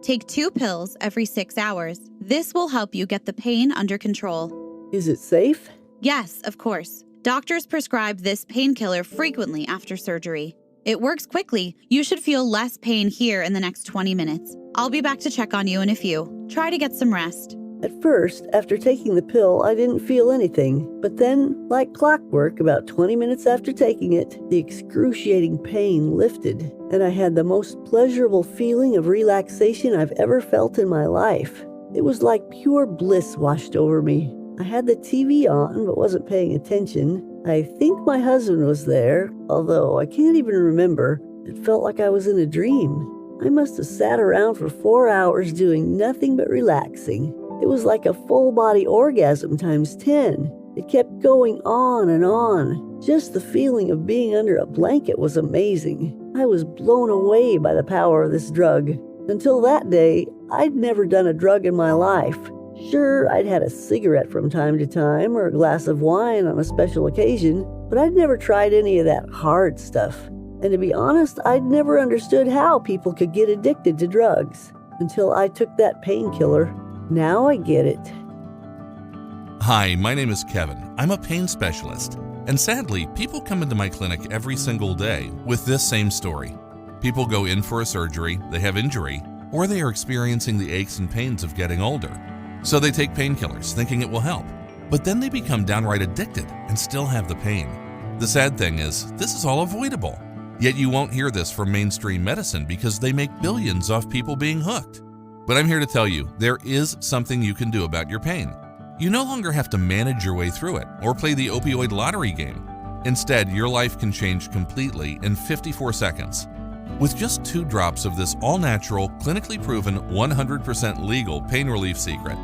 Take 2 pills every 6 hours. This will help you get the pain under control. Is it safe? Yes, of course. Doctors prescribe this painkiller frequently after surgery. It works quickly. You should feel less pain here in the next 20 minutes. I'll be back to check on you in a few. Try to get some rest. At first, after taking the pill, I didn't feel anything. But then, like clockwork, about 20 minutes after taking it, the excruciating pain lifted, and I had the most pleasurable feeling of relaxation I've ever felt in my life. It was like pure bliss washed over me. I had the TV on, but wasn't paying attention. I think my husband was there, although I can't even remember. It felt like I was in a dream. I must have sat around for 4 hours doing nothing but relaxing. It was like a full-body orgasm times 10. It kept going on and on. Just the feeling of being under a blanket was amazing. I was blown away by the power of this drug. Until that day, I'd never done a drug in my life. Sure, I'd had a cigarette from time to time or a glass of wine on a special occasion, but I'd never tried any of that hard stuff. And to be honest, I'd never understood how people could get addicted to drugs until I took that painkiller. Now I get it. Hi, my name is Kevin. I'm a pain specialist. And sadly, people come into my clinic every single day with this same story. People go in for a surgery, they have injury, or they are experiencing the aches and pains of getting older. So they take painkillers thinking it will help. But then they become downright addicted and still have the pain. The sad thing is, this is all avoidable. Yet you won't hear this from mainstream medicine because they make billions off people being hooked. But I'm here to tell you, there is something you can do about your pain. You no longer have to manage your way through it or play the opioid lottery game. Instead, your life can change completely in 54 seconds. With just 2 drops of this all-natural, clinically proven, 100% legal pain relief secret.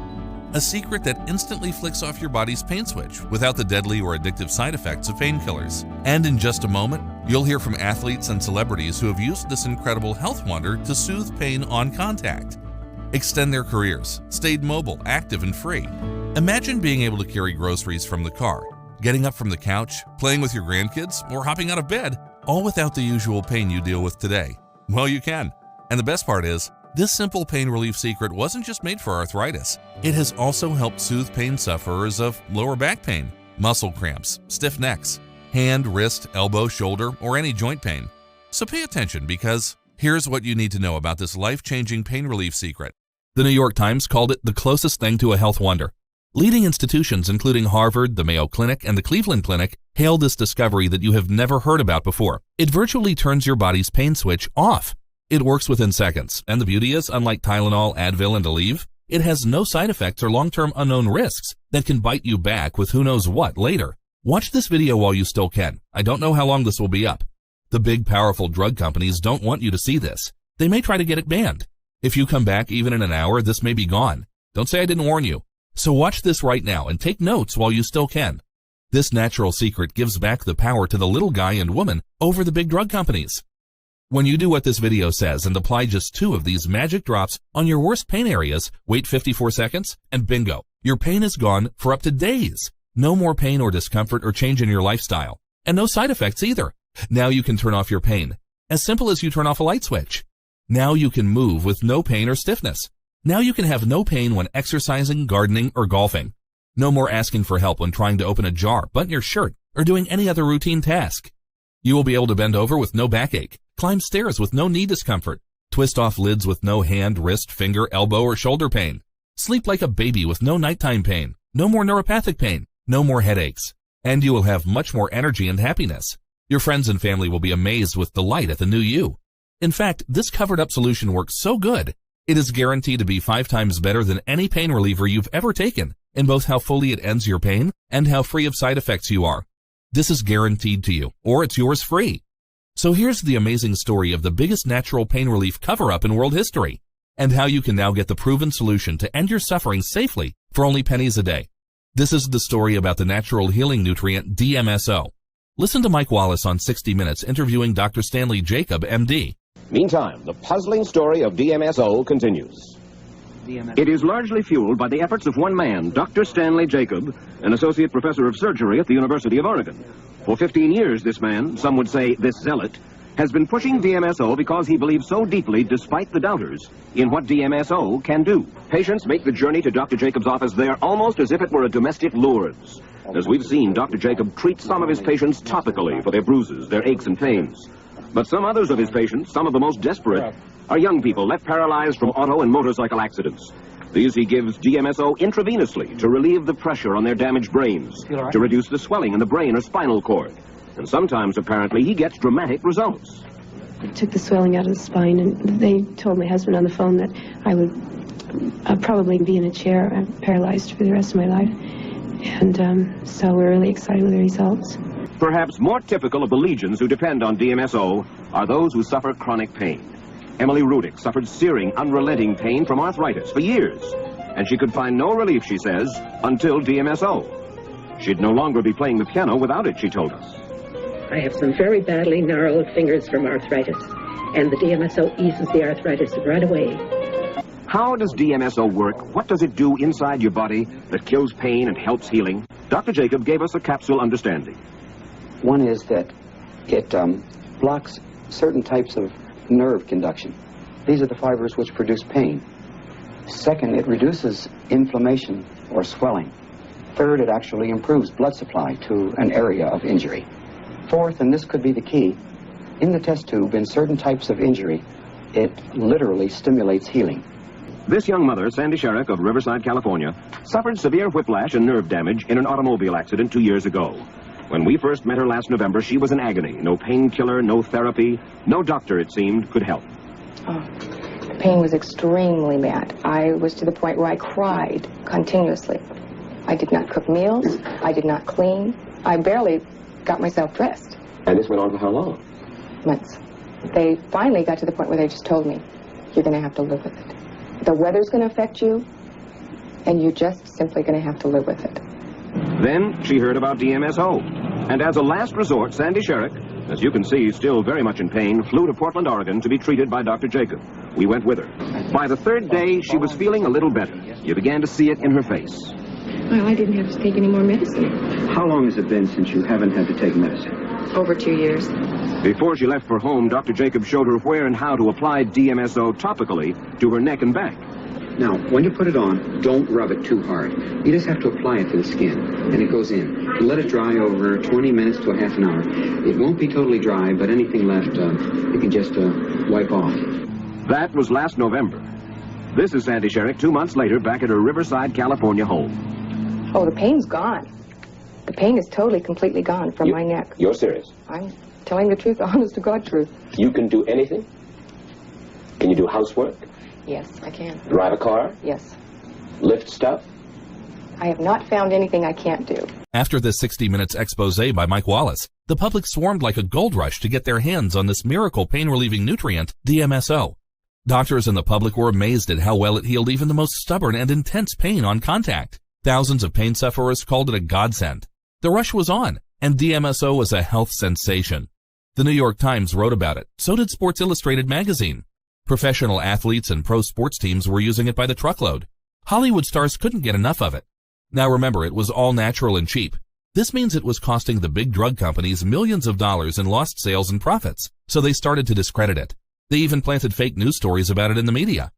A secret that instantly flicks off your body's pain switch without the deadly or addictive side effects of painkillers. And in just a moment, you'll hear from athletes and celebrities who have used this incredible health wonder to soothe pain on contact, extend their careers, stayed mobile, active, and free. Imagine being able to carry groceries from the car, getting up from the couch, playing with your grandkids, or hopping out of bed, all without the usual pain you deal with today. Well, you can. And the best part is, this simple pain relief secret wasn't just made for arthritis. It has also helped soothe pain sufferers of lower back pain, muscle cramps, stiff necks, hand, wrist, elbow, shoulder, or any joint pain. So pay attention because here's what you need to know about this life-changing pain relief secret. The New York Times called it the closest thing to a health wonder. Leading institutions including Harvard, the Mayo Clinic, and the Cleveland Clinic hail this discovery that you have never heard about before. It virtually turns your body's pain switch off. It works within seconds, and the beauty is, unlike Tylenol, Advil, and Aleve, it has no side effects or long-term unknown risks that can bite you back with who knows what later. Watch this video while you still can. I don't know how long this will be up. The big, powerful drug companies don't want you to see this. They may try to get it banned. If you come back even in an hour, this may be gone. Don't say I didn't warn you. So watch this right now and take notes while you still can. This natural secret gives back the power to the little guy and woman over the big drug companies. When you do what this video says and apply just 2 of these magic drops on your worst pain areas, wait 54 seconds, and bingo, your pain is gone for up to days. No more pain or discomfort or change in your lifestyle. And no side effects either. Now you can turn off your pain. As simple as you turn off a light switch. Now you can move with no pain or stiffness. Now you can have no pain when exercising, gardening, or golfing. No more asking for help when trying to open a jar, button your shirt, or doing any other routine task. You will be able to bend over with no backache, climb stairs with no knee discomfort, twist off lids with no hand, wrist, finger, elbow, or shoulder pain, sleep like a baby with no nighttime pain, no more neuropathic pain, no more headaches, and you will have much more energy and happiness. Your friends and family will be amazed with delight at the new you. In fact, this covered-up solution works so good, it is guaranteed to be 5 times better than any pain reliever you've ever taken, in both how fully it ends your pain and how free of side effects you are. This is guaranteed to you, or it's yours free. So here's the amazing story of the biggest natural pain relief cover-up in world history, and how you can now get the proven solution to end your suffering safely for only pennies a day. This is the story about the natural healing nutrient DMSO. Listen to Mike Wallace on 60 Minutes interviewing Dr. Stanley Jacob, MD. Meantime, the puzzling story of DMSO continues. It is largely fueled by the efforts of one man, Dr. Stanley Jacob, an associate professor of surgery at the University of Oregon. For 15 years, this man, some would say this zealot, has been pushing DMSO because he believes so deeply, despite the doubters, in what DMSO can do. Patients make the journey to Dr. Jacob's office there almost as if it were a domestic Lourdes. As we've seen, Dr. Jacob treats some of his patients topically for their bruises, their aches and pains. But some others of his patients, some of the most desperate, are young people left paralyzed from auto and motorcycle accidents. These he gives DMSO intravenously to relieve the pressure on their damaged brains, to reduce the swelling in the brain or spinal cord. And sometimes, apparently, he gets dramatic results. I took the swelling out of the spine, and they told my husband on the phone that I would probably be in a chair, paralyzed for the rest of my life. And so we're really excited with the results. Perhaps more typical of the legions who depend on DMSO are those who suffer chronic pain. Emily Rudick suffered searing, unrelenting pain from arthritis for years, and she could find no relief, she says, until DMSO. She'd no longer be playing the piano without it, she told us. I have some very badly gnarled fingers from arthritis, and the DMSO eases the arthritis right away. How does DMSO work? What does it do inside your body that kills pain and helps healing? Dr. Jacob gave us a capsule understanding. One is that it blocks certain types of nerve conduction. These are the fibers which produce pain. Second, it reduces inflammation or swelling. Third, it actually improves blood supply to an area of injury. Fourth, and this could be the key, in the test tube, in certain types of injury, it literally stimulates healing. This young mother, Sandy Sherrick of Riverside, California, suffered severe whiplash and nerve damage in an automobile accident 2 years ago. When we first met her last November, she was in agony. No painkiller, no therapy, no doctor, it seemed, could help. The pain was extremely bad. I was to the point where I cried continuously. I did not cook meals. I did not clean. I barely got myself dressed. And this went on for how long? Months. They finally got to the point where they just told me, you're going to have to live with it. The weather's going to affect you, and you're just simply going to have to live with it. Then she heard about DMSO. And as a last resort, Sandy Sherrick, as you can see, still very much in pain, flew to Portland, Oregon to be treated by Dr. Jacob. We went with her. By the third day, she was feeling a little better. You began to see it in her face. Well, I didn't have to take any more medicine. How long has it been since you haven't had to take medicine? Over 2 years. Before she left for home, Dr. Jacob showed her where and how to apply DMSO topically to her neck and back. Now, when you put it on, don't rub it too hard. You just have to apply it to the skin, and it goes in. Let it dry over 20 minutes to a half an hour. It won't be totally dry, but anything left, you can just wipe off. That was last November. This is Sandy Sherrick 2 months later back at her Riverside, California home. Oh, the pain's gone. The pain is totally, completely gone from my neck. You're serious? I'm telling the truth, the honest to God truth. You can do anything? Can you do housework? Yes, I can. Drive a car? Yes. Lift stuff? I have not found anything I can't do. After this 60 Minutes expose by Mike Wallace, the public swarmed like a gold rush to get their hands on this miracle pain-relieving nutrient, DMSO. Doctors and the public were amazed at how well it healed even the most stubborn and intense pain on contact. Thousands of pain sufferers called it a godsend. The rush was on, and DMSO was a health sensation. The New York Times wrote about it. So did Sports Illustrated magazine. Professional athletes and pro sports teams were using it by the truckload. Hollywood stars couldn't get enough of it. Now remember, it was all natural and cheap. This means it was costing the big drug companies millions of dollars in lost sales and profits, so they started to discredit it. They even planted fake news stories about it in the media.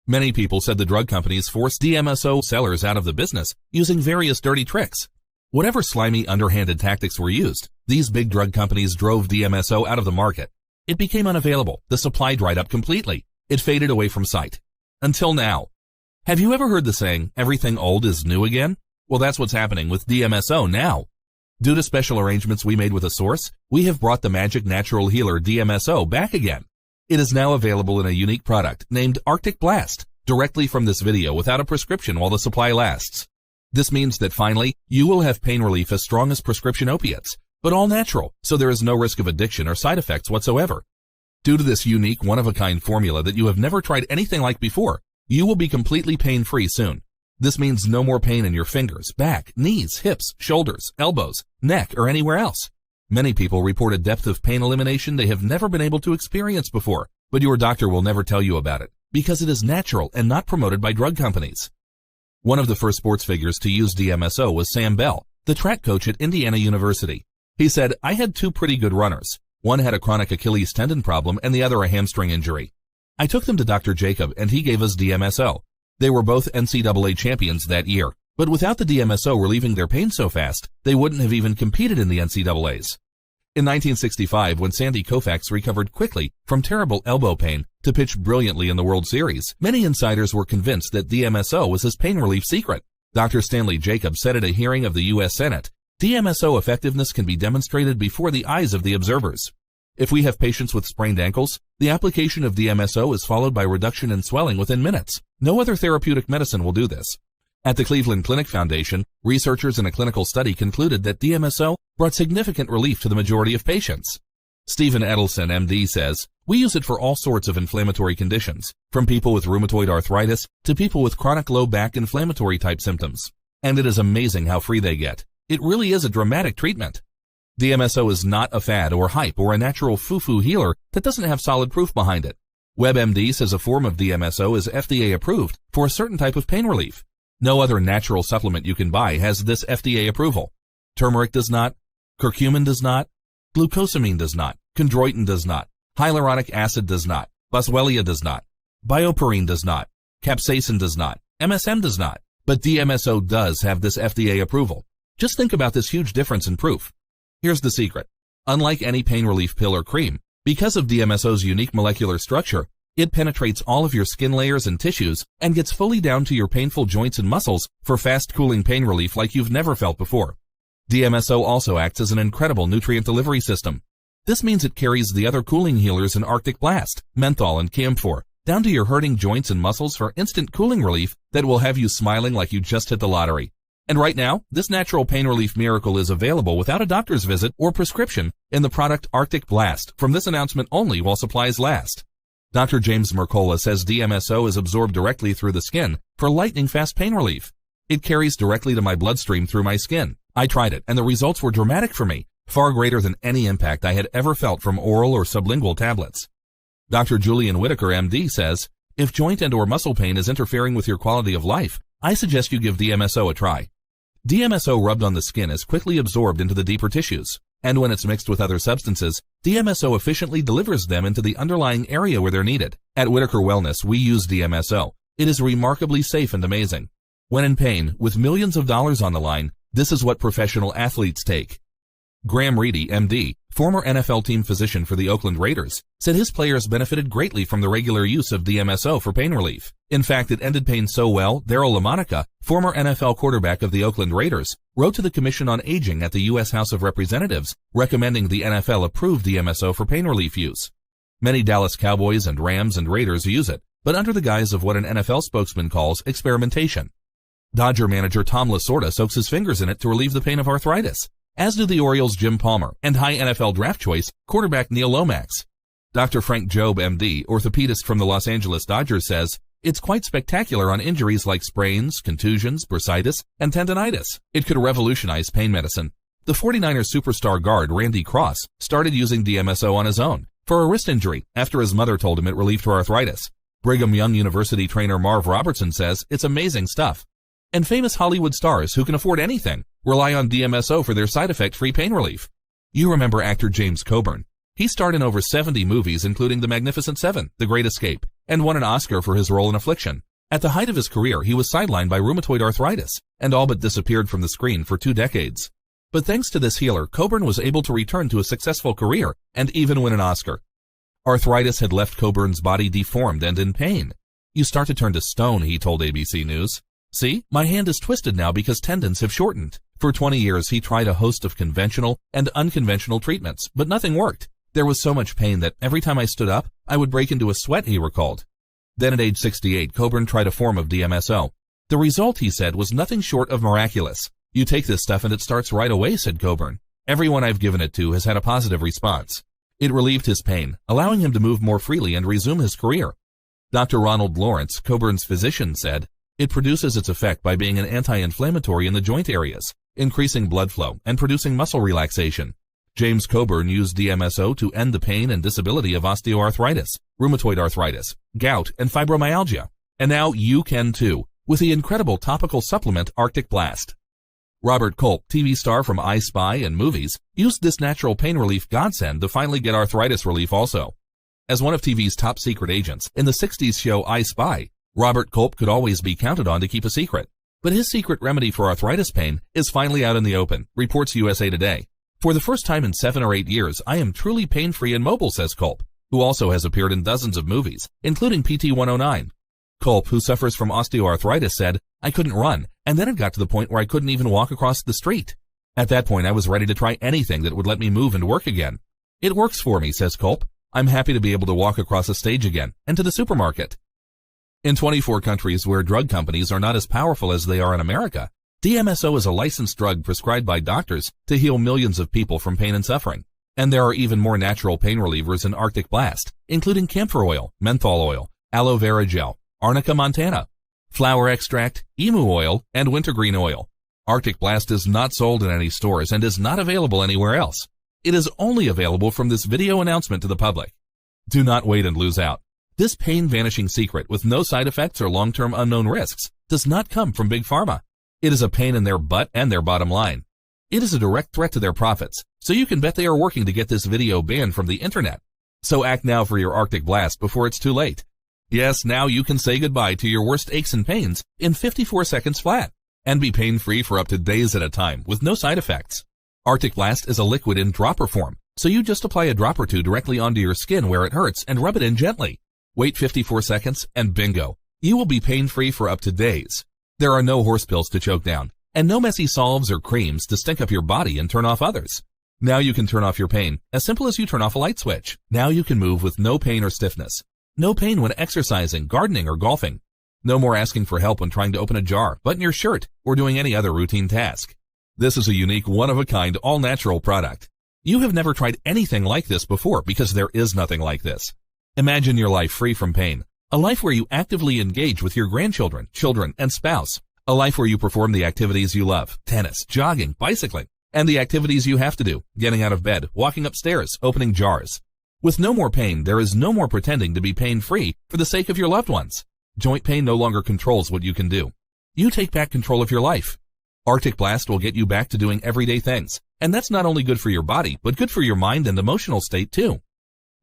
Many people said the drug companies forced DMSO sellers out of the business using various dirty tricks. Whatever slimy, underhanded tactics were used, these big drug companies drove DMSO out of the market. It became unavailable. The supply dried up completely. It faded away from sight. Until now. Have you ever heard the saying, everything old is new again? Well, that's what's happening with DMSO now. Due to special arrangements we made with a source, we have brought the magic natural healer DMSO back again. It is now available in a unique product named Arctic Blast, directly from this video without a prescription while the supply lasts. This means that finally, you will have pain relief as strong as prescription opiates, but all natural, so there is no risk of addiction or side effects whatsoever. Due to this unique, one-of-a-kind formula that you have never tried anything like before, you will be completely pain-free soon. This means no more pain in your fingers, back, knees, hips, shoulders, elbows, neck, or anywhere else. Many people report a depth of pain elimination they have never been able to experience before, but your doctor will never tell you about it, because it is natural and not promoted by drug companies. One of the first sports figures to use DMSO was Sam Bell, the track coach at Indiana University. He said, I had two pretty good runners. One had a chronic Achilles tendon problem and the other a hamstring injury. I took them to Dr. Jacob and he gave us DMSO. They were both NCAA champions that year, but without the DMSO relieving their pain so fast, they wouldn't have even competed in the NCAAs. In 1965, when Sandy Koufax recovered quickly from terrible elbow pain to pitch brilliantly in the World Series, many insiders were convinced that DMSO was his pain relief secret. Dr. Stanley Jacob said at a hearing of the U.S. Senate, DMSO effectiveness can be demonstrated before the eyes of the observers. If we have patients with sprained ankles, the application of DMSO is followed by reduction in swelling within minutes. No other therapeutic medicine will do this. At the Cleveland Clinic Foundation, researchers in a clinical study concluded that DMSO brought significant relief to the majority of patients. Stephen Edelson, MD, says, we use it for all sorts of inflammatory conditions, from people with rheumatoid arthritis to people with chronic low back inflammatory type symptoms. And it is amazing how free they get. It really is a dramatic treatment. DMSO is not a fad or hype or a natural foo-foo healer that doesn't have solid proof behind it. WebMD says a form of DMSO is FDA approved for a certain type of pain relief. No other natural supplement you can buy has this FDA approval. Turmeric does not, curcumin does not, glucosamine does not, chondroitin does not, hyaluronic acid does not, boswellia does not, bioperine does not, capsaicin does not, MSM does not, but DMSO does have this FDA approval. Just think about this huge difference in proof. Here's the secret. Unlike any pain relief pill or cream, because of DMSO's unique molecular structure, it penetrates all of your skin layers and tissues and gets fully down to your painful joints and muscles for fast cooling pain relief like you've never felt before. DMSO also acts as an incredible nutrient delivery system. This means it carries the other cooling healers in Arctic Blast, menthol, and camphor down to your hurting joints and muscles for instant cooling relief that will have you smiling like you just hit the lottery. And right now, this natural pain relief miracle is available without a doctor's visit or prescription in the product Arctic Blast from this announcement only while supplies last. Dr. James Mercola says DMSO is absorbed directly through the skin for lightning-fast pain relief. It carries directly to my bloodstream through my skin. I tried it, and the results were dramatic for me, far greater than any impact I had ever felt from oral or sublingual tablets. Dr. Julian Whitaker, MD, says, if joint and or muscle pain is interfering with your quality of life, I suggest you give DMSO a try. DMSO rubbed on the skin is quickly absorbed into the deeper tissues, and when it's mixed with other substances, DMSO efficiently delivers them into the underlying area where they're needed. At Whitaker Wellness, we use DMSO. It is remarkably safe and amazing. When in pain, with millions of dollars on the line, this is what professional athletes take. Graham Reedy, MD, former NFL team physician for the Oakland Raiders, said his players benefited greatly from the regular use of DMSO for pain relief. In fact, it ended pain so well, Darryl LaMonica, former NFL quarterback of the Oakland Raiders, wrote to the Commission on Aging at the U.S. House of Representatives, recommending the NFL approve DMSO for pain relief use. Many Dallas Cowboys and Rams and Raiders use it, but under the guise of what an NFL spokesman calls experimentation. Dodger manager Tom Lasorda soaks his fingers in it to relieve the pain of arthritis, as do the Orioles' Jim Palmer and high NFL draft choice quarterback Neil Lomax. Dr. Frank Jobe, MD, orthopedist from the Los Angeles Dodgers, says, it's quite spectacular on injuries like sprains, contusions, bursitis, and tendonitis. It could revolutionize pain medicine. The 49ers superstar guard Randy Cross started using DMSO on his own for a wrist injury after his mother told him it relieved her arthritis. Brigham Young University trainer Marv Robertson says it's amazing stuff. And famous Hollywood stars who can afford anything rely on DMSO for their side effect-free pain relief. You remember actor James Coburn. He starred in over 70 movies, including The Magnificent Seven, The Great Escape, and won an Oscar for his role in Affliction. At the height of his career, he was sidelined by rheumatoid arthritis and all but disappeared from the screen for 2 decades. But thanks to this healer, Coburn was able to return to a successful career and even win an Oscar. Arthritis had left Coburn's body deformed and in pain. You start to turn to stone, he told ABC News. See, my hand is twisted now because tendons have shortened. For 20 years, he tried a host of conventional and unconventional treatments, but nothing worked. There was so much pain that every time I stood up, I would break into a sweat, he recalled. Then at age 68, Coburn tried a form of DMSO. The result, he said, was nothing short of miraculous. You take this stuff and it starts right away, said Coburn. Everyone I've given it to has had a positive response. It relieved his pain, allowing him to move more freely and resume his career. Dr. Ronald Lawrence, Coburn's physician, said, it produces its effect by being an anti-inflammatory in the joint areas, increasing blood flow and producing muscle relaxation. James Coburn used DMSO to end the pain and disability of osteoarthritis, rheumatoid arthritis, gout, and fibromyalgia. And now you can too, with the incredible topical supplement Arctic Blast. Robert Culp, TV star from I Spy and movies, used this natural pain relief godsend to finally get arthritis relief also. As one of TV's top secret agents in the 60s show I Spy, Robert Culp could always be counted on to keep a secret. But his secret remedy for arthritis pain is finally out in the open, reports USA Today. For the first time in 7 or 8 years, I am truly pain-free and mobile, says Culp, who also has appeared in dozens of movies, including PT-109. Culp, who suffers from osteoarthritis, said, "I couldn't run, and then it got to the point where I couldn't even walk across the street. At that point, I was ready to try anything that would let me move and work again. It works for me," says Culp. "I'm happy to be able to walk across a stage again and to the supermarket." In 24 countries where drug companies are not as powerful as they are in America, DMSO is a licensed drug prescribed by doctors to heal millions of people from pain and suffering. And there are even more natural pain relievers in Arctic Blast, including camphor oil, menthol oil, aloe vera gel, Arnica montana, flower extract, emu oil, and wintergreen oil. Arctic Blast is not sold in any stores and is not available anywhere else. It is only available from this video announcement to the public. Do not wait and lose out. This pain-vanishing secret with no side effects or long-term unknown risks does not come from Big Pharma. It is a pain in their butt and their bottom line. It is a direct threat to their profits, so you can bet they are working to get this video banned from the internet. So act now for your Arctic Blast before it's too late. Yes, now you can say goodbye to your worst aches and pains in 54 seconds flat and be pain-free for up to days at a time with no side effects. Arctic Blast is a liquid in dropper form, so you just apply a drop or two directly onto your skin where it hurts and rub it in gently. Wait 54 seconds and bingo, you will be pain-free for up to days. There are no horse pills to choke down and no messy salves or creams to stink up your body and turn off others. Now you can turn off your pain as simple as you turn off a light switch. Now you can move with no pain or stiffness. No pain when exercising, gardening, or golfing. No more asking for help when trying to open a jar, button your shirt, or doing any other routine task. This is a unique, one-of-a-kind, all-natural product. You have never tried anything like this before because there is nothing like this. Imagine your life free from pain. A life where you actively engage with your grandchildren, children, and spouse. A life where you perform the activities you love, tennis, jogging, bicycling, and the activities you have to do, getting out of bed, walking upstairs, opening jars. With no more pain, there is no more pretending to be pain-free for the sake of your loved ones. Joint pain no longer controls what you can do. You take back control of your life. Arctic Blast will get you back to doing everyday things, and that's not only good for your body, but good for your mind and emotional state too.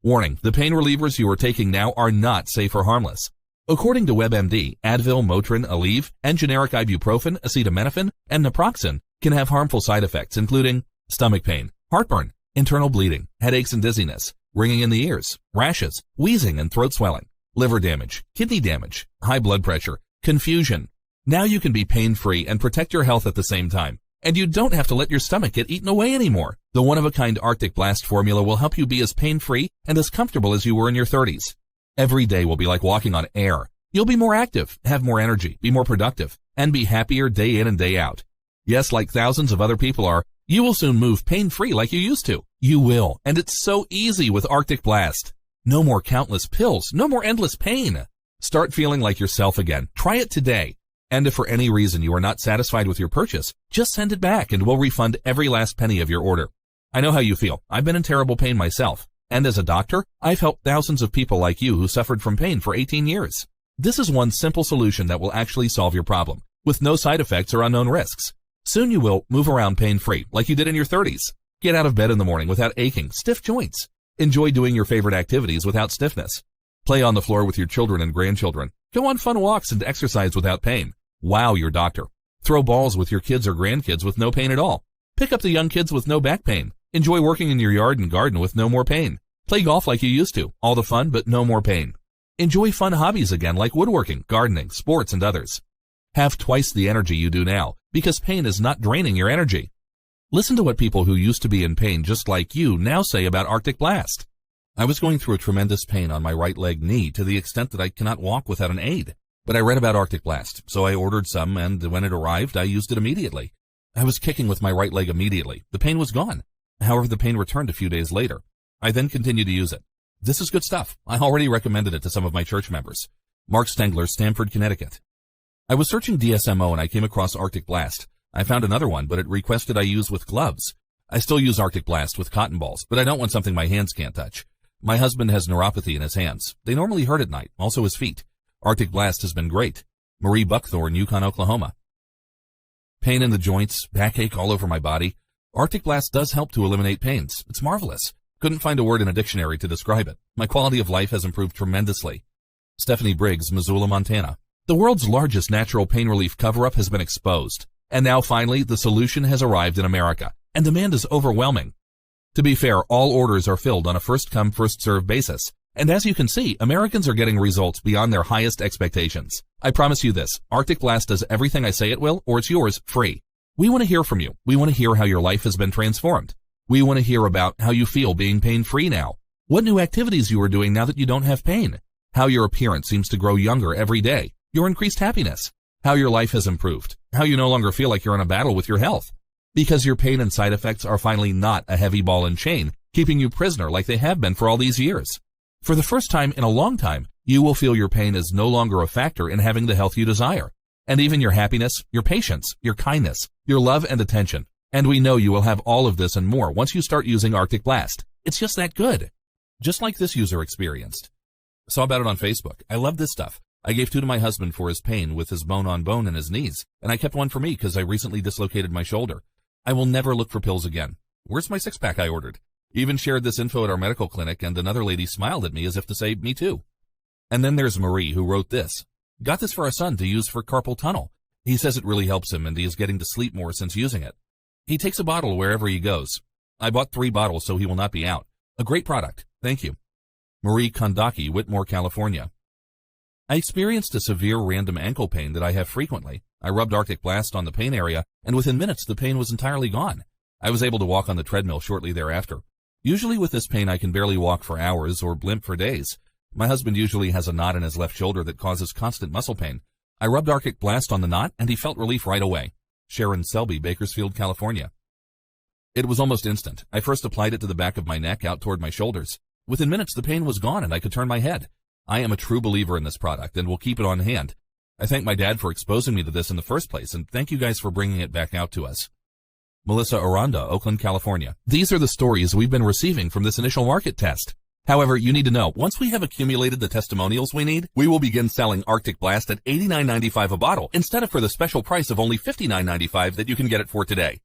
Warning, the pain relievers you are taking now are not safe or harmless. According to WebMD, Advil, Motrin, Aleve, and generic ibuprofen, acetaminophen, and naproxen can have harmful side effects including stomach pain, heartburn, internal bleeding, headaches and dizziness, ringing in the ears, rashes, wheezing and throat swelling, liver damage, kidney damage, high blood pressure, confusion. Now you can be pain-free and protect your health at the same time. And you don't have to let your stomach get eaten away anymore. The one-of-a-kind Arctic Blast formula will help you be as pain-free and as comfortable as you were in your 30s. Every day will be like walking on air. You'll be more active, have more energy, be more productive, and be happier day in and day out. Yes, like thousands of other people are, you will soon move pain-free like you used to. You will, and it's so easy with Arctic Blast. No more countless pills, no more endless pain. Start feeling like yourself again. Try it today. And if for any reason you are not satisfied with your purchase, just send it back and we'll refund every last penny of your order. I know how you feel. I've been in terrible pain myself. And as a doctor, I've helped thousands of people like you who suffered from pain for 18 years. This is one simple solution that will actually solve your problem, with no side effects or unknown risks. Soon you will move around pain-free, like you did in your 30s. Get out of bed in the morning without aching, stiff joints. Enjoy doing your favorite activities without stiffness. Play on the floor with your children and grandchildren. Go on fun walks and exercise without pain. Wow your doctor. Throw balls with your kids or grandkids with no pain at all. Pick up the young kids with no back pain. Enjoy working in your yard and garden with no more pain. Play golf like you used to. All the fun, but no more pain. Enjoy fun hobbies again like woodworking, gardening, sports, and others. Have twice the energy you do now, because pain is not draining your energy. Listen to what people who used to be in pain just like you now say about Arctic Blast. I was going through a tremendous pain on my right leg knee to the extent that I cannot walk without an aid. But I read about Arctic Blast, so I ordered some, and when it arrived, I used it immediately. I was kicking with my right leg immediately. The pain was gone. However, the pain returned a few days later. I then continued to use it. This is good stuff. I already recommended it to some of my church members. Mark Stengler, Stamford, Connecticut. I was searching DSMO and I came across Arctic Blast. I found another one, but it requested I use with gloves. I still use Arctic Blast with cotton balls, but I don't want something my hands can't touch. My husband has neuropathy in his hands. They normally hurt at night, also his feet. Arctic Blast has been great. Marie Buckthorn, Yukon, Oklahoma. Pain in the joints, backache all over my body. Arctic Blast does help to eliminate pains. It's marvelous. Couldn't find a word in a dictionary to describe it. My quality of life has improved tremendously. Stephanie Briggs, Missoula, Montana. The world's largest natural pain relief cover-up has been exposed. And now finally, the solution has arrived in America. And demand is overwhelming. To be fair, all orders are filled on a first-come, first-served basis. And as you can see, Americans are getting results beyond their highest expectations. I promise you this, Arctic Blast does everything I say it will, or it's yours, free. We want to hear from you. We want to hear how your life has been transformed. We want to hear about how you feel being pain-free now. What new activities you are doing now that you don't have pain. How your appearance seems to grow younger every day. Your increased happiness. How your life has improved. How you no longer feel like you're in a battle with your health. Because your pain and side effects are finally not a heavy ball and chain, keeping you prisoner like they have been for all these years. For the first time in a long time, you will feel your pain is no longer a factor in having the health you desire. And even your happiness, your patience, your kindness, your love and attention. And we know you will have all of this and more once you start using Arctic Blast. It's just that good. Just like this user experienced. Saw about it on Facebook. I love this stuff. I gave 2 to my husband for his pain with his bone-on-bone in his knees, and I kept 1 for me because I recently dislocated my shoulder. I will never look for pills again. Where's my 6-pack I ordered? Even shared this info at our medical clinic, and another lady smiled at me as if to say, me too. And then there's Marie, who wrote this. Got this for our son to use for carpal tunnel. He says it really helps him, and he is getting to sleep more since using it. He takes a bottle wherever he goes. I bought 3 bottles so he will not be out. A great product. Thank you. Marie Kondaki, Whitmore, California. I experienced a severe random ankle pain that I have frequently. I rubbed Arctic Blast on the pain area, and within minutes the pain was entirely gone. I was able to walk on the treadmill shortly thereafter. Usually with this pain I can barely walk for hours or limp for days. My husband usually has a knot in his left shoulder that causes constant muscle pain. I rubbed Arctic Blast on the knot, and he felt relief right away. Sharon Selby, Bakersfield, California. It was almost instant. I first applied it to the back of my neck out toward my shoulders. Within minutes the pain was gone and I could turn my head. I am a true believer in this product and will keep it on hand. I thank my dad for exposing me to this in the first place, and thank you guys for bringing it back out to us. Melissa Aranda, Oakland, California. These are the stories we've been receiving from this initial market test. However, you need to know, once we have accumulated the testimonials we need, we will begin selling Arctic Blast at $89.95 a bottle instead of for the special price of only $59.95 that you can get it for today.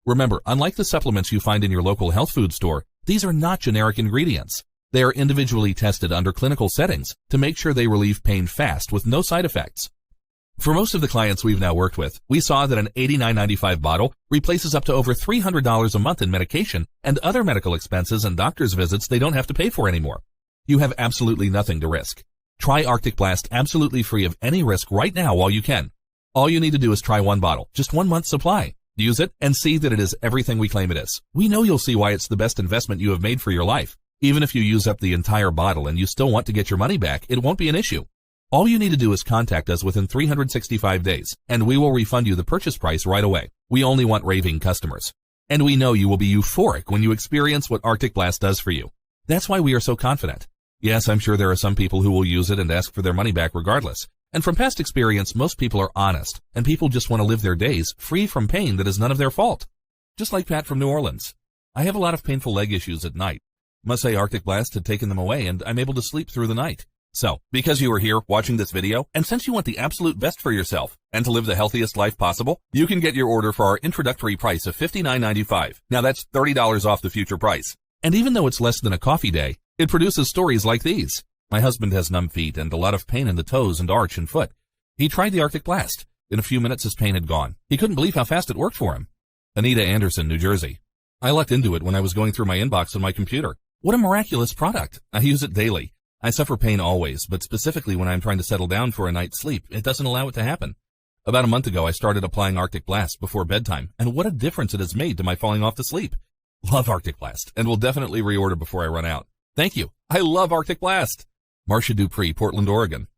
Remember, unlike the supplements you find in your local health food store, these are not generic ingredients. They are individually tested under clinical settings to make sure they relieve pain fast with no side effects. For most of the clients we've now worked with, we saw that an $89.95 bottle replaces up to over $300 a month in medication and other medical expenses and doctor's visits they don't have to pay for anymore. You have absolutely nothing to risk. Try Arctic Blast absolutely free of any risk right now while you can. All you need to do is try 1 bottle, just 1 month's supply. Use it and see that it is everything we claim it is. We know you'll see why it's the best investment you have made for your life. Even if you use up the entire bottle and you still want to get your money back, it won't be an issue. All you need to do is contact us within 365 days, and we will refund you the purchase price right away. We only want raving customers. And we know you will be euphoric when you experience what Arctic Blast does for you. That's why we are so confident. Yes, I'm sure there are some people who will use it and ask for their money back regardless. And from past experience, most people are honest, and people just want to live their days free from pain that is none of their fault. Just like Pat from New Orleans. I have a lot of painful leg issues at night. Must say Arctic Blast had taken them away, and I'm able to sleep through the night. So, because you are here watching this video, and since you want the absolute best for yourself, and to live the healthiest life possible, you can get your order for our introductory price of $59.95. Now that's $30 off the future price. And even though it's less than a coffee day, it produces stories like these. My husband has numb feet and a lot of pain in the toes and arch and foot. He tried the Arctic Blast. In a few minutes his pain had gone. He couldn't believe how fast it worked for him. Anita Anderson, New Jersey. I lucked into it when I was going through my inbox on my computer. What a miraculous product. I use it daily. I suffer pain always, but specifically when I'm trying to settle down for a night's sleep, it doesn't allow it to happen. About a month ago, I started applying Arctic Blast before bedtime, and what a difference it has made to my falling off to sleep. Love Arctic Blast, and will definitely reorder before I run out. Thank you. I love Arctic Blast. Marcia Dupree, Portland, Oregon.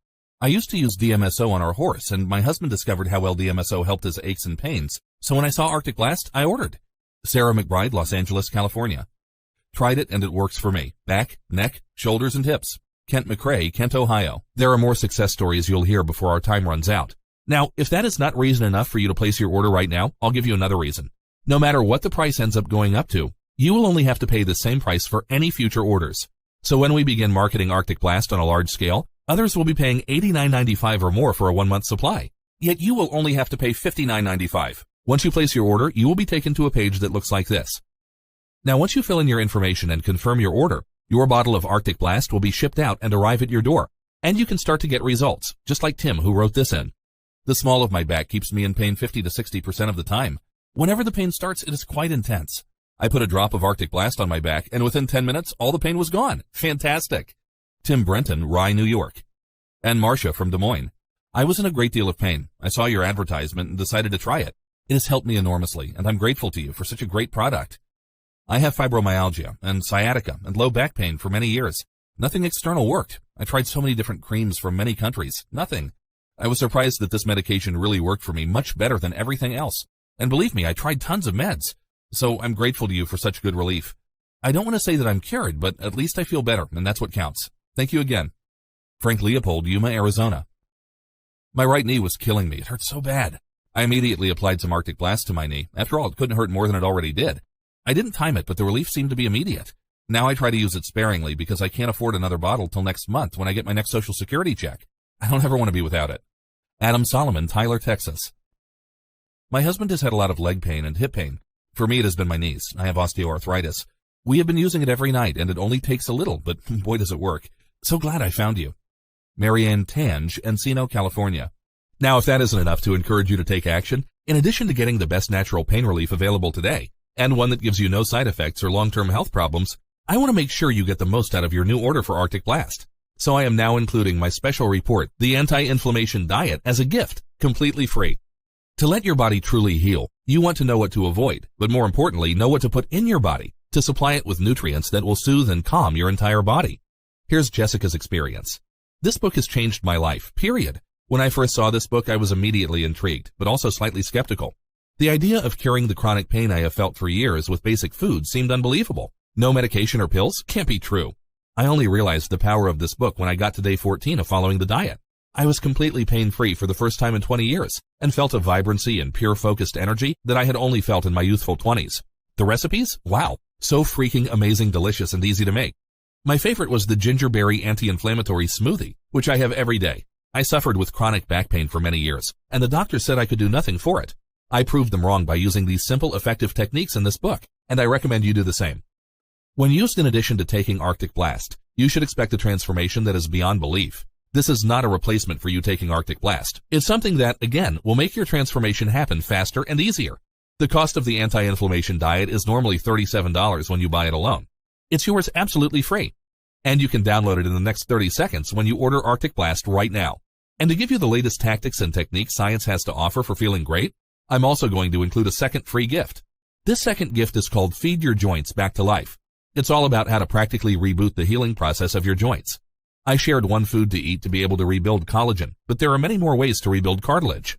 I used to use DMSO on our horse, and my husband discovered how well DMSO helped his aches and pains, so when I saw Arctic Blast, I ordered. Sarah McBride, Los Angeles, California. Tried it, and it works for me. Back, neck, shoulders, and hips. Kent McRae, Kent, Ohio. There are more success stories you'll hear before our time runs out. Now, if that is not reason enough for you to place your order right now, I'll give you another reason. No matter what the price ends up going up to, you will only have to pay the same price for any future orders. So when we begin marketing Arctic Blast on a large scale, others will be paying $89.95 or more for a 1-month supply. Yet you will only have to pay $59.95. Once you place your order, you will be taken to a page that looks like this. Now, once you fill in your information and confirm your order, your bottle of Arctic Blast will be shipped out and arrive at your door, and you can start to get results, just like Tim, who wrote this in. The small of my back keeps me in pain 50 to 60% of the time. Whenever the pain starts, it is quite intense. I put a drop of Arctic Blast on my back, and within 10 minutes, all the pain was gone. Fantastic. Tim Brenton, Rye, New York. And Marcia from Des Moines. I was in a great deal of pain. I saw your advertisement and decided to try it. It has helped me enormously, and I'm grateful to you for such a great product. I have fibromyalgia and sciatica and low back pain for many years. Nothing external worked. I tried so many different creams from many countries. Nothing. I was surprised that this medication really worked for me much better than everything else. And believe me, I tried tons of meds. So I'm grateful to you for such good relief. I don't want to say that I'm cured, but at least I feel better, and that's what counts. Thank you again. Frank Leopold, Yuma, Arizona. My right knee was killing me. It hurt so bad. I immediately applied some Arctic Blast to my knee. After all, it couldn't hurt more than it already did. I didn't time it, but the relief seemed to be immediate. Now I try to use it sparingly because I can't afford another bottle till next month when I get my next Social Security check. I don't ever want to be without it. Adam Solomon, Tyler, Texas. My husband has had a lot of leg pain and hip pain. For me, it has been my knees. I have osteoarthritis. We have been using it every night, and it only takes a little, but boy does it work. So glad I found you. Marianne Tange, Encino, California. Now, if that isn't enough to encourage you to take action, in addition to getting the best natural pain relief available today, and one that gives you no side effects or long-term health problems, I want to make sure you get the most out of your new order for Arctic Blast. So I am now including my special report, The Anti-Inflammation Diet, as a gift, completely free. To let your body truly heal, you want to know what to avoid, but more importantly, know what to put in your body to supply it with nutrients that will soothe and calm your entire body. Here's Jessica's experience. This book has changed my life, period. When I first saw this book, I was immediately intrigued, but also slightly skeptical. The idea of curing the chronic pain I have felt for years with basic food seemed unbelievable. No medication or pills? Can't be true. I only realized the power of this book when I got to day 14 of following the diet. I was completely pain-free for the first time in 20 years and felt a vibrancy and pure focused energy that I had only felt in my youthful 20s. The recipes? Wow. So freaking amazing, delicious, and easy to make. My favorite was the gingerberry anti-inflammatory smoothie, which I have every day. I suffered with chronic back pain for many years, and the doctor said I could do nothing for it. I proved them wrong by using these simple, effective techniques in this book, and I recommend you do the same. When used in addition to taking Arctic Blast, you should expect a transformation that is beyond belief. This is not a replacement for you taking Arctic Blast. It's something that, again, will make your transformation happen faster and easier. The cost of the anti-inflammation diet is normally $37 when you buy it alone. It's yours absolutely free. And you can download it in the next 30 seconds when you order Arctic Blast right now. And to give you the latest tactics and techniques science has to offer for feeling great, I'm also going to include a second free gift. This second gift is called Feed Your Joints Back to Life. It's all about how to practically reboot the healing process of your joints. I shared one food to eat to be able to rebuild collagen, but there are many more ways to rebuild cartilage.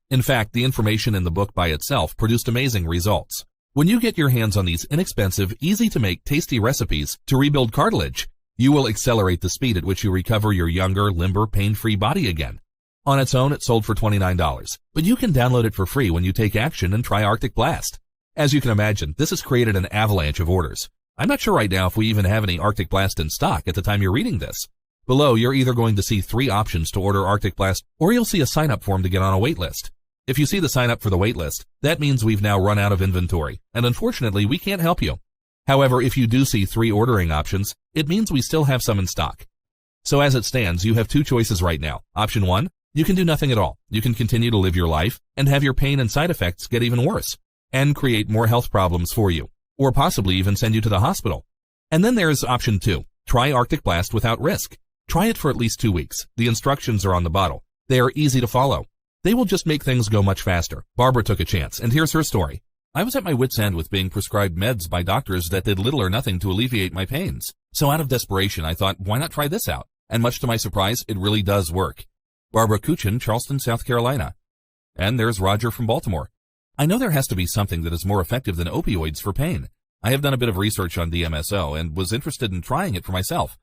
In fact, the information in the book by itself produced amazing results. When you get your hands on these inexpensive, easy-to-make, tasty recipes to rebuild cartilage, you will accelerate the speed at which you recover your younger, limber, pain-free body again. On its own, it sold for $29, but you can download it for free when you take action and try Arctic Blast. As you can imagine, this has created an avalanche of orders. I'm not sure right now if we even have any Arctic Blast in stock at the time you're reading this. Below, you're either going to see 3 options to order Arctic Blast, or you'll see a sign-up form to get on a wait list. If you see the sign-up for the wait list, that means we've now run out of inventory, and unfortunately, we can't help you. However, if you do see 3 ordering options, it means we still have some in stock. So as it stands, you have 2 choices right now. Option 1, you can do nothing at all. You can continue to live your life and have your pain and side effects get even worse and create more health problems for you, or possibly even send you to the hospital. And then there's option 2, try Arctic Blast without risk. Try it for at least 2 weeks. The instructions are on the bottle. They are easy to follow. They will just make things go much faster. Barbara took a chance, and here's her story. I was at my wit's end with being prescribed meds by doctors that did little or nothing to alleviate my pains. So out of desperation, I thought, why not try this out? And much to my surprise, it really does work. Barbara Kuchin, Charleston, South Carolina. And there's Roger from Baltimore. I know there has to be something that is more effective than opioids for pain. I have done a bit of research on DMSO and was interested in trying it for myself.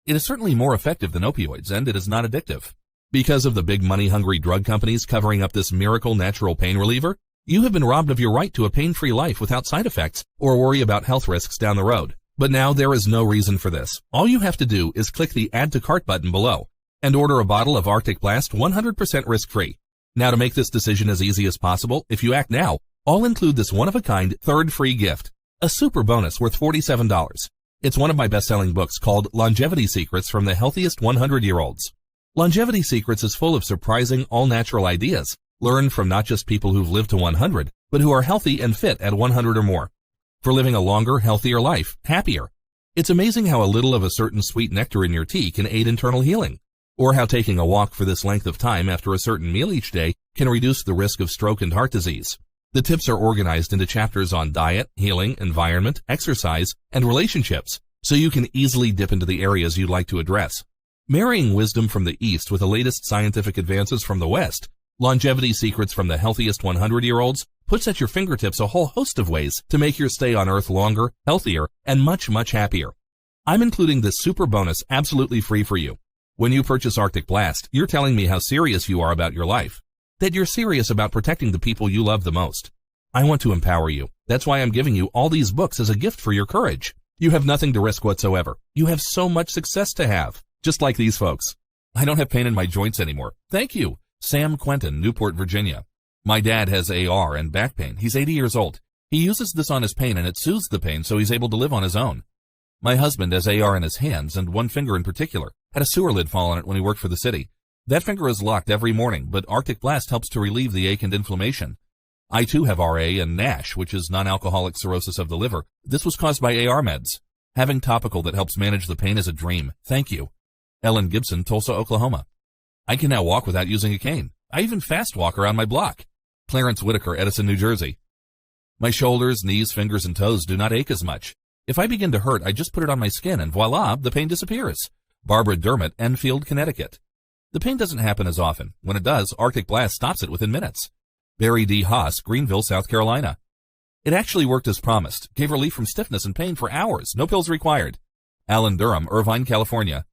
It is certainly more effective than opioids, and it is not addictive. Because of the big money-hungry drug companies covering up this miracle natural pain reliever, you have been robbed of your right to a pain-free life without side effects or worry about health risks down the road. But now there is no reason for this. All you have to do is click the Add to Cart button below and order a bottle of Arctic Blast 100% risk-free. Now, to make this decision as easy as possible, if you act now, I'll include this one-of-a-kind third free gift, a super bonus worth $47. It's one of my best-selling books called Longevity Secrets from the Healthiest 100-Year-Olds. Longevity Secrets is full of surprising, all-natural ideas, learned from not just people who've lived to 100, but who are healthy and fit at 100 or more. For living a longer, healthier life, happier. It's amazing how a little of a certain sweet nectar in your tea can aid internal healing, or how taking a walk for this length of time after a certain meal each day can reduce the risk of stroke and heart disease. The tips are organized into chapters on diet, healing, environment, exercise, and relationships, so you can easily dip into the areas you'd like to address. Marrying wisdom from the East with the latest scientific advances from the West, Longevity Secrets from the Healthiest 100-Year-Olds puts at your fingertips a whole host of ways to make your stay on Earth longer, healthier, and much, much happier. I'm including this super bonus absolutely free for you. When you purchase Arctic Blast, you're telling me how serious you are about your life, that you're serious about protecting the people you love the most. I want to empower you. That's why I'm giving you all these books as a gift for your courage. You have nothing to risk whatsoever. You have so much success to have, just like these folks. I don't have pain in my joints anymore. Thank you. Sam Quentin, Newport, Virginia. My dad has AR and back pain. He's 80 years old. He uses this on his pain and it soothes the pain so he's able to live on his own. My husband has AR in his hands and one finger in particular. Had a sewer lid fall on it when he worked for the city. That finger is locked every morning, but Arctic Blast helps to relieve the ache and inflammation. I too have RA and NASH, which is non-alcoholic cirrhosis of the liver. This was caused by AR meds. Having topical that helps manage the pain is a dream. Thank you. Ellen Gibson, Tulsa, Oklahoma. I can now walk without using a cane. I even fast walk around my block. Clarence Whitaker, Edison, New Jersey. My shoulders, knees, fingers, and toes do not ache as much. If I begin to hurt, I just put it on my skin and voila, the pain disappears. Barbara Dermott, Enfield, Connecticut. The pain doesn't happen as often. When it does, Arctic Blast stops it within minutes. Barry D. Haas, Greenville, South Carolina. It actually worked as promised. Gave relief from stiffness and pain for hours. No pills required. Alan Durham, Irvine, California.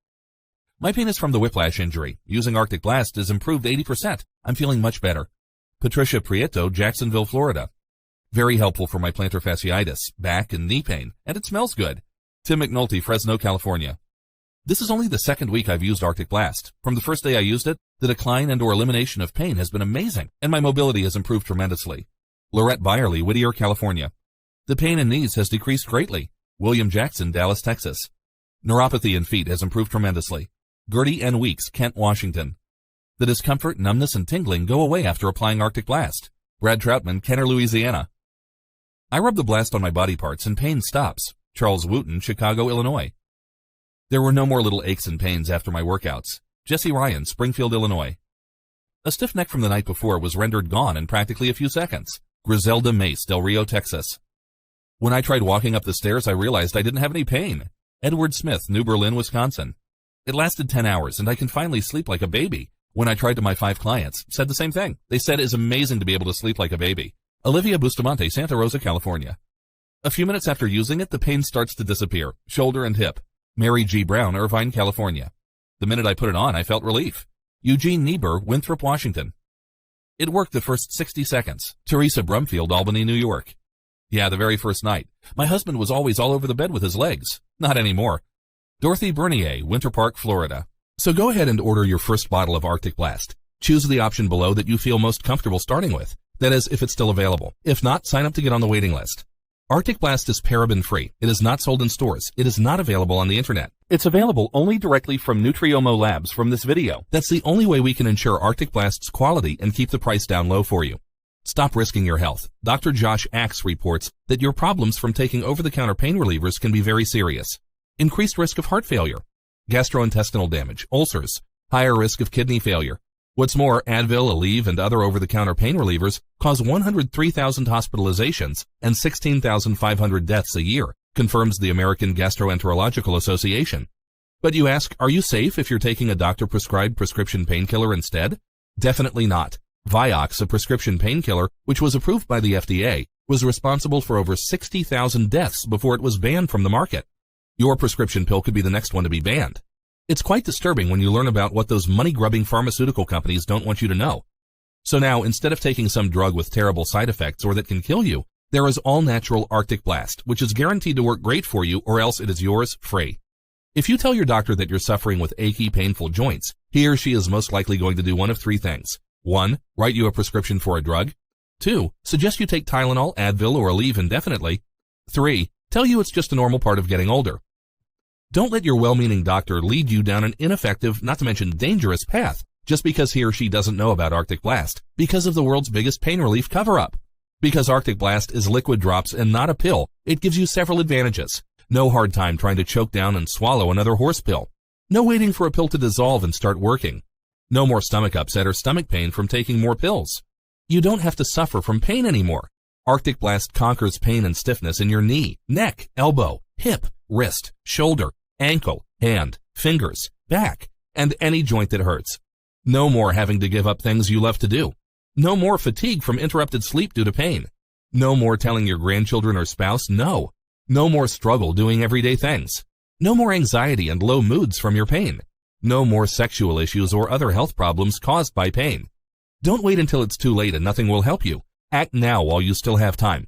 My pain is from the whiplash injury. Using Arctic Blast has improved 80%. I'm feeling much better. Patricia Prieto, Jacksonville, Florida. Very helpful for my plantar fasciitis, back and knee pain, and it smells good. Tim McNulty, Fresno, California. This is only the second week I've used Arctic Blast. From the first day I used it, the decline and/or elimination of pain has been amazing, and my mobility has improved tremendously. Lorette Byerly, Whittier, California. The pain in knees has decreased greatly. William Jackson, Dallas, Texas. Neuropathy in feet has improved tremendously. Gertie N. Weeks, Kent, Washington. The discomfort, numbness, and tingling go away after applying Arctic Blast. Brad Troutman, Kenner, Louisiana. I rub the blast on my body parts and pain stops. Charles Wooten, Chicago, Illinois. There were no more little aches and pains after my workouts. Jesse Ryan, Springfield, Illinois. A stiff neck from the night before was rendered gone in practically a few seconds. Griselda Mace, Del Rio, Texas. When I tried walking up the stairs, I realized I didn't have any pain. Edward Smith, New Berlin, Wisconsin. It lasted 10 hours, and I can finally sleep like a baby. When I tried to my 5 clients, said the same thing. They said it's amazing to be able to sleep like a baby. Olivia Bustamante, Santa Rosa, California. A few minutes after using it, the pain starts to disappear, shoulder and hip. Mary G. Brown, Irvine, California. The minute I put it on, I felt relief. Eugene Niebuhr, Winthrop, Washington. It worked the first 60 seconds. Teresa Brumfield, Albany, New York. Yeah, the very first night. My husband was always all over the bed with his legs. Not anymore. Dorothy Bernier, Winter Park, Florida. So go ahead and order your first bottle of Arctic Blast. Choose the option below that you feel most comfortable starting with. That is, if it's still available. If not, sign up to get on the waiting list. Arctic Blast is paraben-free. It is not sold in stores. It is not available on the internet. It's available only directly from Nutriomo Labs from this video. That's the only way we can ensure Arctic Blast's quality and keep the price down low for you. Stop risking your health. Dr. Josh Axe reports that your problems from taking over-the-counter pain relievers can be very serious. Increased risk of heart failure, gastrointestinal damage, ulcers, higher risk of kidney failure. What's more, Advil, Aleve, and other over-the-counter pain relievers cause 103,000 hospitalizations and 16,500 deaths a year, confirms the American Gastroenterological Association. But you ask, are you safe if you're taking a doctor-prescribed prescription painkiller instead? Definitely not. Vioxx, a prescription painkiller, which was approved by the FDA, was responsible for over 60,000 deaths before it was banned from the market. Your prescription pill could be the next one to be banned. It's quite disturbing when you learn about what those money-grubbing pharmaceutical companies don't want you to know. So now, instead of taking some drug with terrible side effects or that can kill you, there is all-natural Arctic Blast, which is guaranteed to work great for you or else it is yours free. If you tell your doctor that you're suffering with achy, painful joints, he or she is most likely going to do one of 3 things. 1. Write you a prescription for a drug. 2. Suggest you take Tylenol, Advil, or Aleve indefinitely. 3. Tell you it's just a normal part of getting older. Don't let your well-meaning doctor lead you down an ineffective, not to mention dangerous path just because he or she doesn't know about Arctic Blast because of the world's biggest pain relief cover-up. Because Arctic Blast is liquid drops and not a pill, it gives you several advantages. No hard time trying to choke down and swallow another horse pill. No waiting for a pill to dissolve and start working. No more stomach upset or stomach pain from taking more pills. You don't have to suffer from pain anymore. Arctic Blast conquers pain and stiffness in your knee, neck, elbow, hip, wrist, shoulder, ankle, hand, fingers, back, and any joint that hurts. No more having to give up things you love to do. No more fatigue from interrupted sleep due to pain. No more telling your grandchildren or spouse no. No more struggle doing everyday things. No more anxiety and low moods from your pain. No more sexual issues or other health problems caused by pain. Don't wait until it's too late and nothing will help you. Act now while you still have time.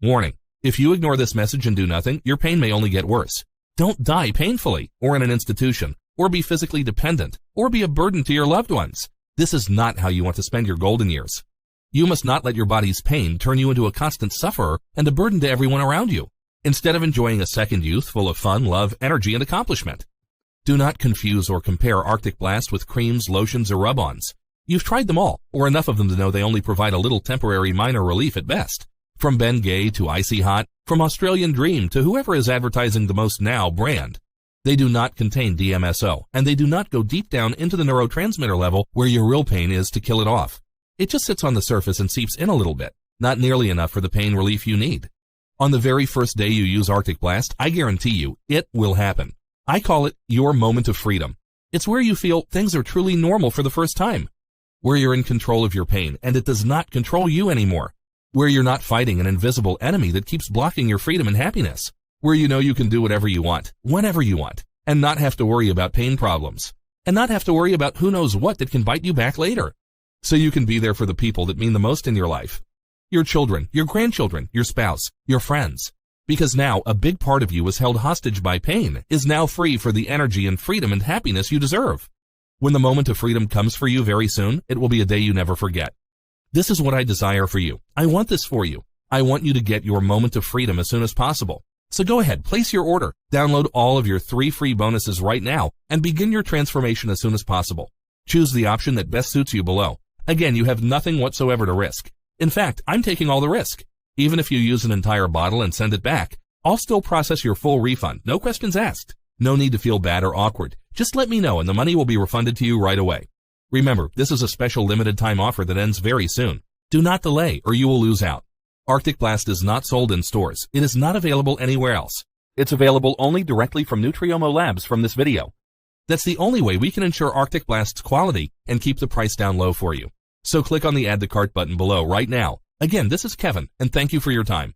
Warning: if you ignore this message and do nothing, your pain may only get worse. Don't die painfully, or in an institution, or be physically dependent, or be a burden to your loved ones. This is not how you want to spend your golden years. You must not let your body's pain turn you into a constant sufferer and a burden to everyone around you, instead of enjoying a second youth full of fun, love, energy, and accomplishment. Do not confuse or compare Arctic Blast with creams, lotions, or rub-ons. You've tried them all, or enough of them to know they only provide a little temporary minor relief at best. From Ben Gay to Icy Hot, from Australian Dream to whoever is advertising the most now brand. They do not contain DMSO, and they do not go deep down into the neurotransmitter level where your real pain is to kill it off. It just sits on the surface and seeps in a little bit, not nearly enough for the pain relief you need. On the very first day you use Arctic Blast, I guarantee you, it will happen. I call it your moment of freedom. It's where you feel things are truly normal for the first time. Where you're in control of your pain and it does not control you anymore. Where you're not fighting an invisible enemy that keeps blocking your freedom and happiness. Where you know you can do whatever you want, whenever you want, and not have to worry about pain problems. And not have to worry about who knows what that can bite you back later. So you can be there for the people that mean the most in your life. Your children, your grandchildren, your spouse, your friends. Because now a big part of you is held hostage by pain, is now free for the energy and freedom and happiness you deserve. When the moment of freedom comes for you very soon, it will be a day you never forget. This is what I desire for you. I want this for you. I want you to get your moment of freedom as soon as possible. So go ahead, place your order, download all of your 3 free bonuses right now, and begin your transformation as soon as possible. Choose the option that best suits you below. Again, you have nothing whatsoever to risk. In fact, I'm taking all the risk. Even if you use an entire bottle and send it back, I'll still process your full refund, no questions asked. No need to feel bad or awkward. Just let me know and the money will be refunded to you right away. Remember, this is a special limited time offer that ends very soon. Do not delay or you will lose out. Arctic Blast is not sold in stores. It is not available anywhere else. It's available only directly from Nutriomo Labs from this video. That's the only way we can ensure Arctic Blast's quality and keep the price down low for you. So click on the Add to Cart button below right now. Again, this is Kevin, and thank you for your time.